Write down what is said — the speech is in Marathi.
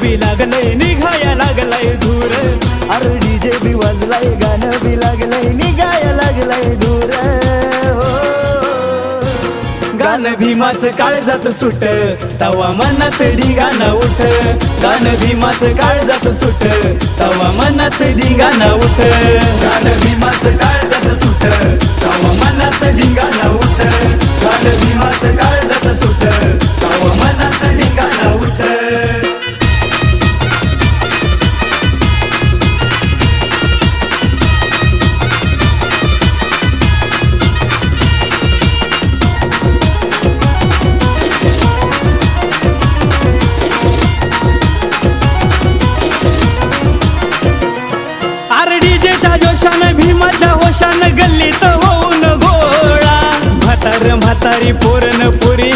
बी लागलंय निघाया लागलाय धूर. अरे डीजे बी वाजलाय गाणं बी लागलंय निघाया लागलाय दूर. गाणं भीमाचं काळजात सुट तवा मनात ढिगाणा उठ. गाणं भीमाचं काळजात सुट तवा मनात ढिगाणा उठ. गाणं भीमाचं काळजात सुट तवा मनात ढिगाणा उठ. गाणं भीमाचं काळजात सुट तवा मनात ढिगाणा उठ. डीजेच्या जोशानं भीमाच्या होशानं गल्लीत होऊन गोळा. म्हातार म्हातारी पोरन पुरी